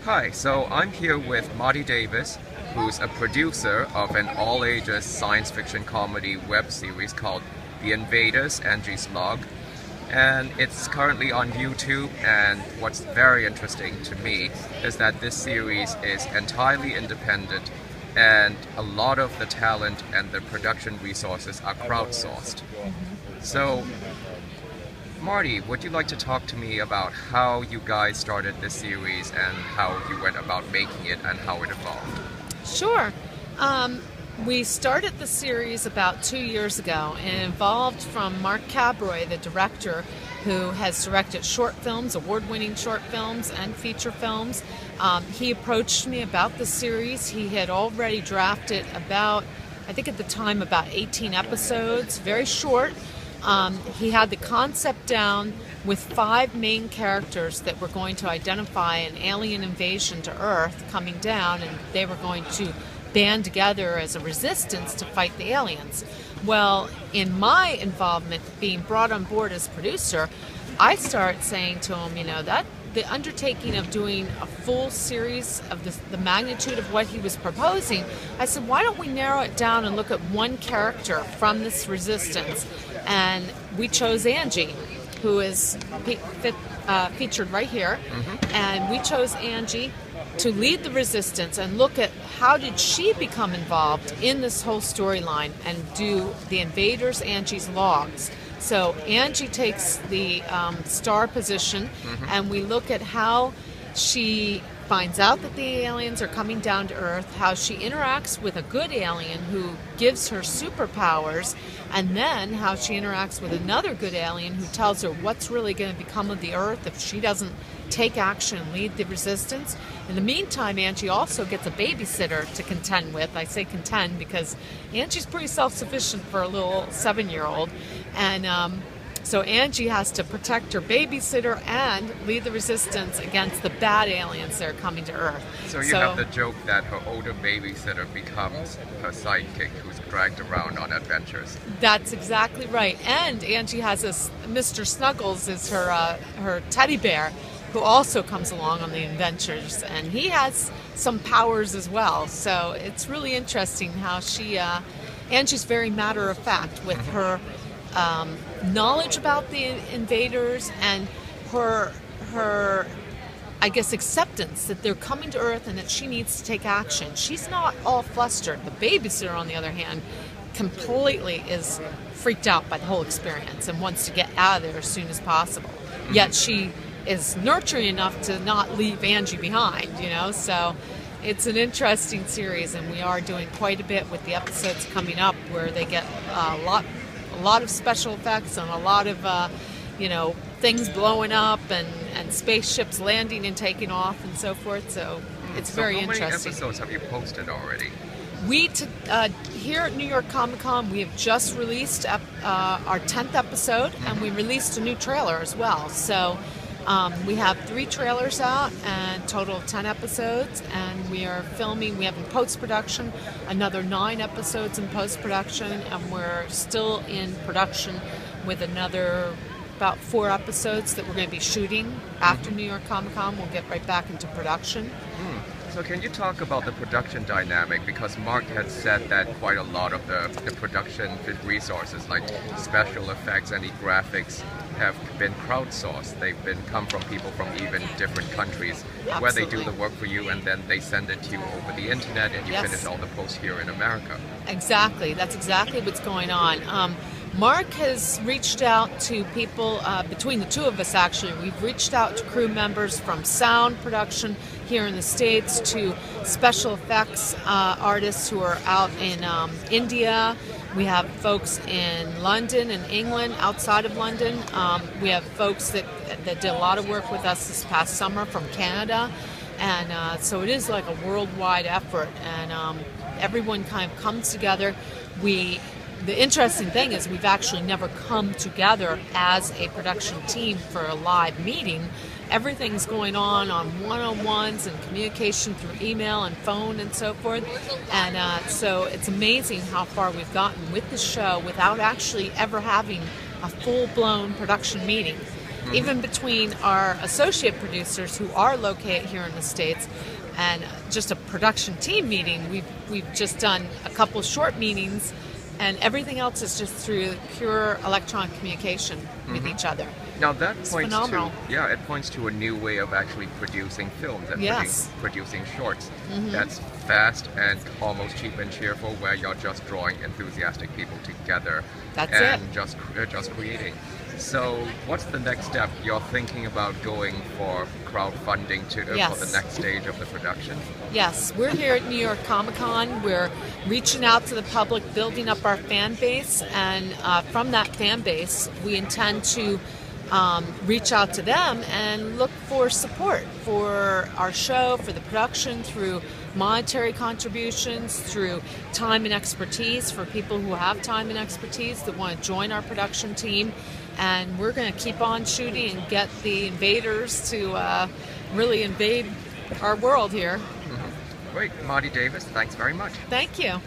Hi, so I'm here with Marti Davis, who's a producer of an all-ages science fiction comedy web series called The Invaders, Angie's Log. And it's currently on YouTube, and what's very interesting to me is that this series is entirely independent, and a lot of the talent and the production resources are crowdsourced. So, Marty, would you like to talk to me about how you guys started this series and how you went about making it and how it evolved? Sure. We started the series about 2 years ago, and it evolved from Mark Cabroy, the director, who has directed short films, award-winning short films and feature films. He approached me about the series. He had already drafted about, I think at the time, about 18 episodes, very short. He had the concept down with 5 main characters that were going to identify an alien invasion to Earth coming down, and they were going to band together as a resistance to fight the aliens. Well, in my involvement, being brought on board as producer, I started saying to him, that the undertaking of doing a full series of the magnitude of what he was proposing, I said, why don't we narrow it down and look at one character from this resistance? And we chose Angie, who is featured right here. And we chose Angie to lead the resistance and look at how did she become involved in this whole storyline and do the invaders Angie's logs. So Angie takes the star position, and we look at how she finds out that the aliens are coming down to Earth, how she interacts with a good alien who gives her superpowers, and then how she interacts with another good alien who tells her what's really going to become of the Earth if she doesn't take action and lead the resistance. In the meantime, Angie also gets a babysitter to contend with. I say contend because Angie's pretty self-sufficient for a little 7-year-old. And so Angie has to protect her babysitter and lead the resistance against the bad aliens that are coming to Earth. So you have the joke that her older babysitter becomes her sidekick who's dragged around on adventures. That's exactly right. And Angie has Mr. Snuggles is her teddy bear, who also comes along on the adventures, and he has some powers as well. So it's really interesting how Angie's very matter of fact with her knowledge about the invaders and her I guess acceptance that they're coming to Earth and that she needs to take action. She's not all flustered. The babysitter, on the other hand, completely is freaked out by the whole experience and wants to get out of there as soon as possible. Yet she is nurturing enough to not leave Angie behind, so it's an interesting series, and we are doing quite a bit with the episodes coming up where they get a lot of special effects and a lot of things blowing up and spaceships landing and taking off and so forth, so it's very interesting. How many episodes have you posted already? Here at New York Comic Con, we have just released our 10th episode, and we released a new trailer as well. So we have 3 trailers out and total of 10 episodes, and we are filming. We have in post-production another 9 episodes in post-production, and we're still in production with another about 4 episodes that we're going to be shooting after New York Comic Con. We'll get right back into production. So can you talk about the production dynamic? Because Mark had said that quite a lot of the production resources, like special effects and the graphics, have been crowdsourced. They've come from people from even different countries. Absolutely. Where they do the work for you and then they send it to you over the internet and you finish all the posts here in America. Exactly. That's exactly what's going on. Mark has reached out to people, between the two of us actually, we've reached out to crew members from sound production here in the States to special effects artists who are out in India. We have folks in London and England, outside of London. We have folks that did a lot of work with us this past summer from Canada. And so it is like a worldwide effort, and everyone kind of comes together. The interesting thing is we've actually never come together as a production team for a live meeting. Everything's going on one-on-ones and communication through email and phone and so forth. And so it's amazing how far we've gotten with the show without actually ever having a full-blown production meeting. even between our associate producers who are located here in the States, and just a production team meeting. We've just done a couple short meetings, and everything else is just through pure electronic communication with each other. Now that It's points phenomenal. it points to a new way of actually producing films and Yes. producing shorts. That's fast and almost cheap and cheerful, where you're just drawing enthusiastic people together That's and it. just creating. So, what's the next step? You're thinking about going for crowdfunding for Yes. the next stage of the production? Yes, we're here at New York Comic Con. We're reaching out to the public, building up our fan base, and from that fan base, we intend to reach out to them and look for support for our show, for the production, through monetary contributions, through time and expertise for people who have time and expertise that want to join our production team. And we're going to keep on shooting and get the invaders to really invade our world here. Great, Marti Davis, thanks very much. Thank you.